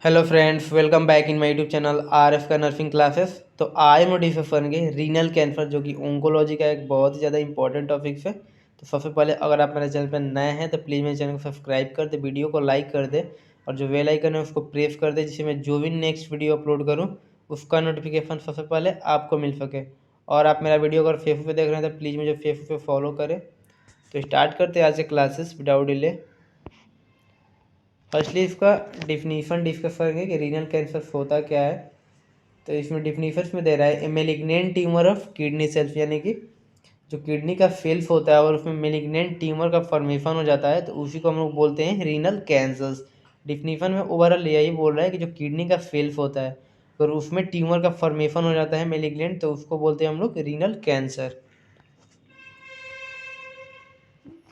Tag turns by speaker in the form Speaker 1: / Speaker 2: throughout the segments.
Speaker 1: Hello friends, welcome back in my YouTube channel R F का nursing classes. तो आज हम डिस्कस करेंगे रीनल कैंसर, जो कि ओंकोलॉजी का एक बहुत ही ज़्यादा इंपॉर्टेंट टॉपिक है। तो सबसे पहले अगर आप मेरे चैनल पर नए हैं तो प्लीज़ मेरे चैनल को सब्सक्राइब कर दे, वीडियो को लाइक कर दे और जो बेल आइकन है उसको प्रेस कर दे, जिससे मैं जो भी नेक्स्ट वीडियो अपलोड करूँ उसका नोटिफिकेशन सबसे पहले आपको मिल सके। और आप मेरा वीडियो अगर फेसबुक पर देख रहे हैं तो प्लीज़ मुझे फेसबुक पर फॉलो करें। तो स्टार्ट करते हैं आज से क्लासेस विदाउट डिले। फर्स्टली इसका डिफिनीशन डिस्कस करेंगे कि रीनल कैंसर होता क्या है। तो इसमें डिफिनीशन में दे रहा है a malignant tumour of kidney cells, यानी कि जो किडनी का सेल्स होता है और उसमें मेलिग्नेंट ट्यूमर का फॉर्मेशन हो जाता है तो उसी को हम लोग बोलते हैं रीनल कैंसर्स। डिफिनीशन में ओवरऑल यही बोल रहा है कि जो किडनी का सेल्स होता है और उसमें ट्यूमर का फॉर्मेशन हो जाता है मेलिग्नेंट, तो उसको बोलते हैं हम लोग रीनल कैंसर।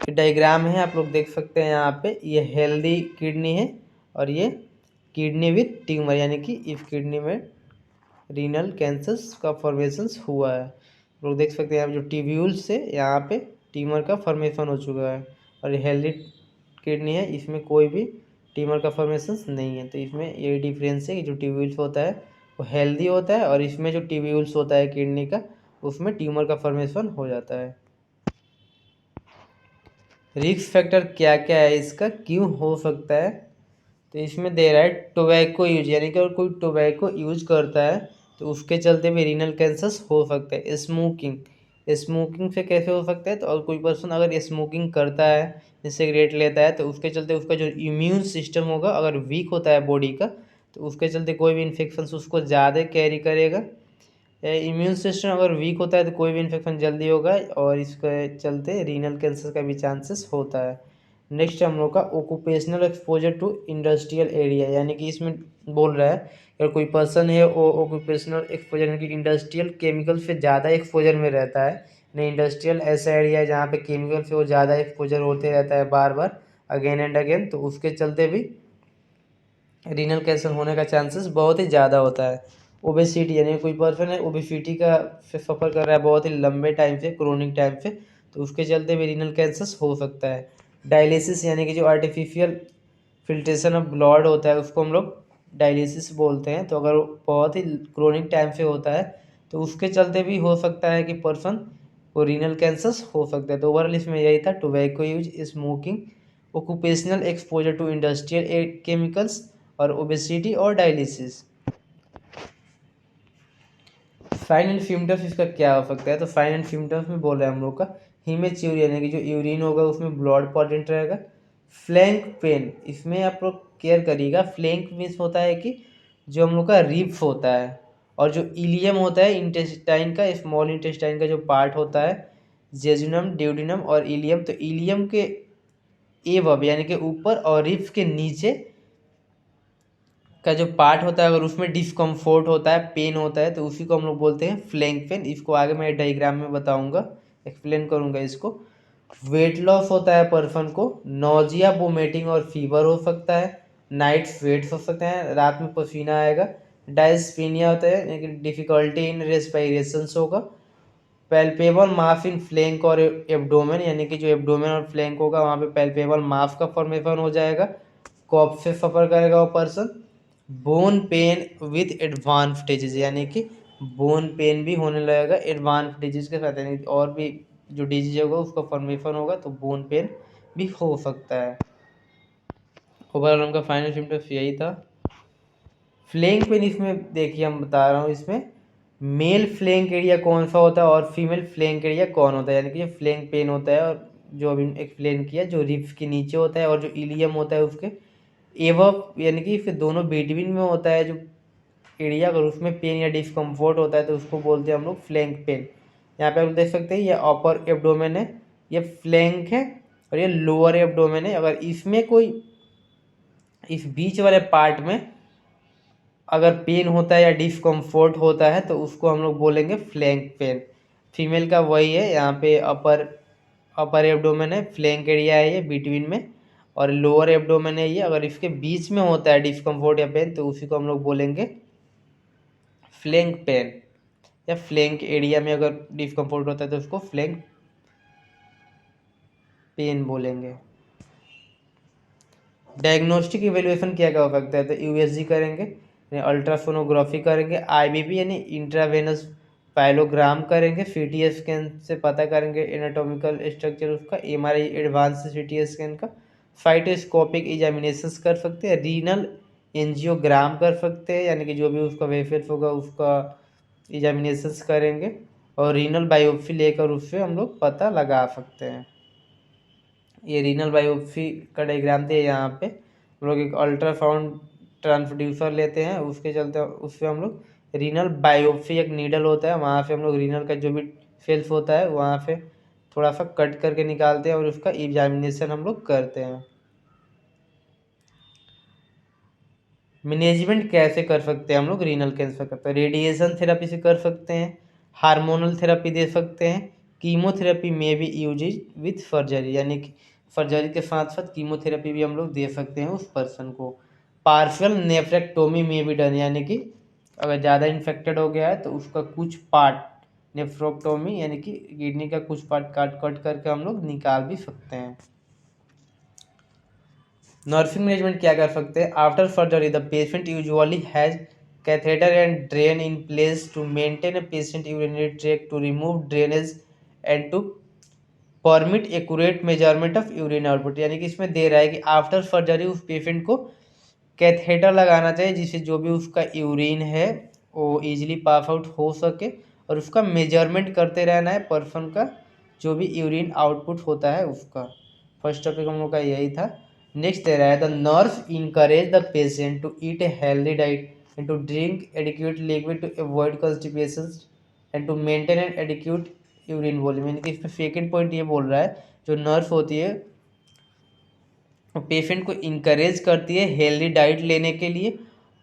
Speaker 1: डायग्राम है, आप लोग देख सकते हैं यहाँ पे, ये हेल्दी किडनी है और ये किडनी विथ ट्यूमर, यानी कि इस किडनी में रीनल कैंसर्स का फॉर्मेशन हुआ है। लोग देख सकते हैं यहाँ जो ट्यूब्यूल से यहाँ पे ट्यूमर का फॉर्मेशन हो चुका है। और ये हेल्दी किडनी है, इसमें कोई भी ट्यूमर का फॉर्मेशन नहीं है। तो इसमें ये डिफरेंस है कि जो ट्यूब्यूल्स होता है वो हेल्दी होता है और इसमें जो ट्यूब्यूल्स होता है किडनी का उसमें ट्यूमर का फॉर्मेशन हो जाता है। रिस्क फैक्टर क्या क्या है इसका, क्यों हो सकता है। तो इसमें दे रहा है टोबैको यूज, यानी कि अगर कोई टोबैको यूज करता है तो उसके चलते भी रीनल कैंसर्स हो सकते हैं। स्मोकिंग, स्मोकिंग से कैसे हो सकता है, तो और कोई पर्सन अगर स्मोकिंग करता है, सिगरेट लेता है, तो उसके चलते उसका जो इम्यून सिस्टम होगा अगर वीक होता है बॉडी का, तो उसके चलते कोई भी इन्फेक्शन उसको ज़्यादा कैरी करेगा। इम्यून सिस्टम अगर वीक होता है तो कोई भी इन्फेक्शन जल्दी होगा और इसके चलते रीनल कैंसर का भी चांसेस होता है। नेक्स्ट हम लोग का ओक्यूपेशनल एक्सपोजर टू इंडस्ट्रियल एरिया, यानी कि इसमें बोल रहा है अगर कोई पर्सन है वो ओक्यूपेशनल एक्सपोजर यानी कि इंडस्ट्रियल केमिकल से ज़्यादा एक्सपोजर में रहता है। नहीं, इंडस्ट्रियल ऐसा एरिया है जहाँ पे केमिकल से वो ज़्यादा एक्सपोजर होते रहता है बार बार अगेन एंड अगेन, तो उसके चलते भी रीनल कैंसर होने का चांसेस बहुत ही ज़्यादा होता है। ओबेसिटी, यानी कोई पर्सन है ओबेसिटी का से सफ़र कर रहा है बहुत ही लंबे टाइम से, क्रोनिक टाइम से, तो उसके चलते भी रीनल कैंसर हो सकता है। डायलिसिस, यानी कि जो आर्टिफिशियल फिल्ट्रेशन ऑफ ब्लड होता है उसको हम लोग डायलिसिस बोलते हैं। तो अगर बहुत ही क्रोनिक टाइम से होता है तो उसके चलते भी हो सकता है कि पर्सन को रीनल कैंसर हो सकता है। तो ओवरऑल इसमें यही था, tobacco use, smoking, occupational exposure to industrial chemicals और ओबेसिटी और डायलिसिस। साइन एंड सिम्टम्स इसका क्या हो सकता है, तो साइन एंड सिम्टम्स में बोल रहे हैं हम लोग का हीमेच्यूरिया, यानी कि जो यूरिन होगा उसमें ब्लड प्रेजेंट रहेगा। फ्लैंक पेन, इसमें आप लोग केयर करिएगा। फ्लैंक मीन्स होता है कि जो हम लोग का रिब्स होता है और जो इलियम होता है इंटेस्टाइन का, स्मॉल इंटेस्टाइन का जो पार्ट होता है, जेजुनम, ड्यूडिनम और इलियम, तो इलियम के एबव यानी कि ऊपर और रिब्स के नीचे का जो पार्ट होता है अगर उसमें डिस्कम्फोर्ट होता है, पेन होता है, तो उसी को हम लोग बोलते हैं फ्लैंक पेन। इसको आगे मैं डायग्राम में बताऊंगा, एक्सप्लेन करूंगा इसको। वेट लॉस होता है पर्सन को, नोजिया, वोमिटिंग और फीवर हो सकता है, नाइट स्वेट्स हो सकते हैं, रात में पसीना आएगा, डायस्पीनिया होता है यानी कि डिफिकल्टी इन रेस्पिरेशन होगा, पैल्पेबल मास इन फ्लैंक और एब्डोमेन, यानी कि जो एब्डोमेन और फ्लैंक होगा वहाँ पे पैल्पेबल मास का फॉर्मेशन हो जाएगा, कॉफ से सफ़र करेगा वो person. Bone pen with advance stages, यानी कि बोन पेन भी होने लगेगा एडवांस डिजीज के साथ, यानी और भी जो डिजीज होगा उसका फॉर्मेशन होगा तो बोन पेन भी हो सकता है। ओवरऑल उनका फाइनल सिम्टम्स यही था। फ्लैंक पेन इसमें देखिए हम बता रहा हूँ, इसमें मेल फ्लैंक एरिया कौन सा होता है और फीमेल फ्लैंक एरिया कौन होता है, यानी कि जो फ्लैंक पेन होता है और जो अभी एक्सप्लेन किया जो रिब्स के नीचे होता है और जो इलियम होता है उसके एवं, यानी कि फिर दोनों बिटवीन में होता है जो एरिया, अगर उसमें पेन या डिस्कम्फोर्ट होता है तो उसको बोलते हैं हम लोग फ्लैंक पेन। यहाँ पे आप देख सकते हैं ये अपर एब्डोमेन है, ये फ्लैंक है और ये लोअर एब्डोमेन है। अगर इसमें कोई इस बीच वाले पार्ट में अगर पेन होता है या डिस्कम्फोर्ट होता है तो उसको हम लोग बोलेंगे फ्लैंक पेन। फीमेल का वही है, यहाँ पे अपर अपर एब्डोमेन है, फ्लैंक एरिया है ये बिटवीन में, और लोअर एब्डोमेन है ये। अगर इसके बीच में होता है डिस्कम्फोर्ट या पेन तो उसी को हम लोग बोलेंगे फ्लैंक पेन, या फ्लैंक एरिया में अगर डिस्कम्फोर्ट होता है तो उसको फ्लैंक पेन बोलेंगे। डायग्नोस्टिक इवेल्युएशन क्या क्या हो सकता है, तो यूएसजी करेंगे यानी अल्ट्रासोनोग्राफी करेंगे, आईबीपी यानी इंट्रावेनस पाइलोग्राम करेंगे, सीटी स्कैन से पता करेंगे एनाटॉमिकल स्ट्रक्चर उसका, एमआरआई एडवांस सीटी स्कैन का, फाइटोस्कोपिक एग्जामिनेशंस कर सकते हैं, रीनल एंजियोग्राम कर सकते हैं यानी कि जो भी उसका वेफेल्स होगा उसका एग्जामिनेशंस करेंगे, और रीनल बायोप्सी लेकर उससे हम लोग पता लगा सकते हैं। ये रीनल बायोप्सी का डायग्राम थे यहाँ पे, हम लोग एक अल्ट्रासाउंड ट्रांसड्यूसर लेते हैं, उसके चलते उससे हम लोग रीनल बायोप्सी, एक नीडल होता है वहाँ से हम लोग रीनल का जो भी सेल्स होता है वहाँ से थोड़ा सा कट करके निकालते हैं और उसका एग्जामिनेशन हम लोग करते हैं। मैनेजमेंट कैसे कर सकते हैं हम लोग रीनल कैंसर का, तो रेडिएशन थेरेपी से कर सकते हैं, हार्मोनल थेरेपी दे सकते हैं, कीमोथेरेपी में भी यूज विथ सर्जरी यानी कि सर्जरी के साथ साथ कीमोथेरेपी भी हम लोग दे सकते हैं उस पर्सन को। पार्शियल नेफ्रेक्टोमी में भी डन यानी कि अगर ज़्यादा इन्फेक्टेड हो गया है तो उसका कुछ पार्ट, नेफ्रोक्टोमी यानी कि किडनी का कुछ पार्ट काट कट करके हम लोग निकाल भी सकते हैं। नर्सिंग मैनेजमेंट क्या कर सकते हैं, after surgery the patient usually has catheter and drain in place to maintain a patient urinary tract to remove drainage and to permit accurate measurement of urine output, यानी कि इसमें दे रहा है कि आफ्टर सर्जरी उस पेशेंट को catheter लगाना चाहिए जिससे जो भी उसका यूरिन है वो इजीली पास आउट हो सके, और उसका मेजरमेंट करते रहना है पर्सन का जो भी यूरिन आउटपुट होता है उसका। फर्स्ट टॉपिक हम लोग का यही था। नेक्स्ट दे रहा है the nurse encourage the patient to eat a healthy diet and to drink adequate liquid to avoid constipation and to maintain an adequate urine volume, यानी कि इसमें सेकेंड पॉइंट ये बोल रहा है जो नर्स होती है पेशेंट को इनकरेज करती है हेल्दी डाइट लेने के लिए,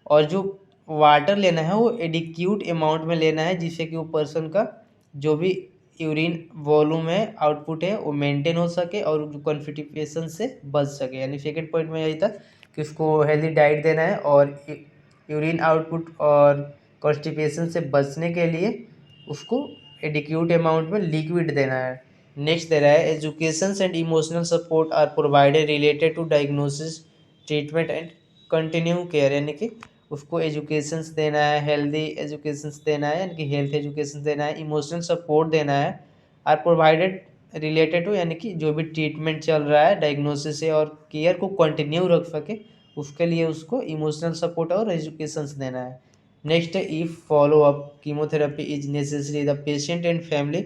Speaker 1: और जो वाटर लेना है वो एडिक्यूट अमाउंट में लेना है जिससे कि वो पर्सन का जो भी यूरिन वॉल्यूम है आउटपुट है वो मेंटेन हो सके और कॉन्स्टिपेशन से बच सके। यानी सेकेंड पॉइंट में यही था कि उसको हेल्दी डाइट देना है और यूरिन आउटपुट और कॉन्स्टिपेशन से बचने के लिए उसको एडिक्यूट अमाउंट में लिक्विड देना है। नेक्स्ट दे रहा है education and emotional support are provided related to diagnosis treatment and continue care, यानी कि उसको एजुकेशंस देना है, हेल्दी एजुकेशंस देना है यानी कि हेल्थ एजुकेशन देना है, इमोशनल सपोर्ट देना है, आर प्रोवाइडेड रिलेटेड टू यानी कि जो भी ट्रीटमेंट चल रहा है डायग्नोसिस से और केयर को कंटिन्यू रख सके उसके लिए उसको इमोशनल सपोर्ट और एजुकेशंस देना है। नेक्स्ट है if follow up chemotherapy is necessary the patient and family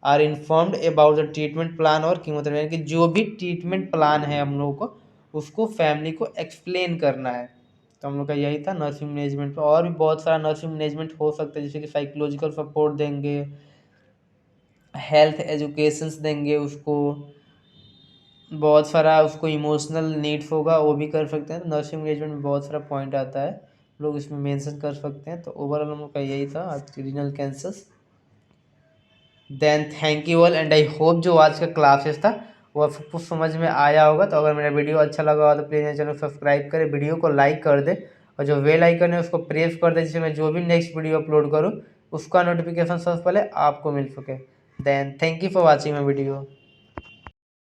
Speaker 1: are informed about the treatment plan और कीमोथेरेपी, यानी कि जो भी ट्रीटमेंट प्लान है हम लोगों को उसको फैमिली को एक्सप्लेन करना है। तो हम लोग का यही था नर्सिंग मैनेजमेंट पे। और भी बहुत सारा नर्सिंग मैनेजमेंट हो सकता है जैसे कि साइकोलॉजिकल सपोर्ट देंगे, हेल्थ एजुकेशंस देंगे उसको, बहुत सारा उसको इमोशनल नीड्स होगा वो भी कर सकते हैं। तो नर्सिंग मैनेजमेंट में बहुत सारा पॉइंट आता है लोग इसमें मेंशन कर सकते हैं। तो ओवरऑल हम लोग का यही था आज renal cancer. Then thank you all and I hope जो आज का क्लासेस था वो आपको कुछ समझ में आया होगा। तो अगर मेरा वीडियो अच्छा लगा हो तो प्लीज़ मेरे चैनल को सब्सक्राइब करें, वीडियो को लाइक कर दे और जो बेल आइकन है उसको प्रेस कर दे जिससे मैं जो भी नेक्स्ट वीडियो अपलोड करूँ उसका नोटिफिकेशन सबसे पहले आपको मिल सके। Then thank you for watching my video.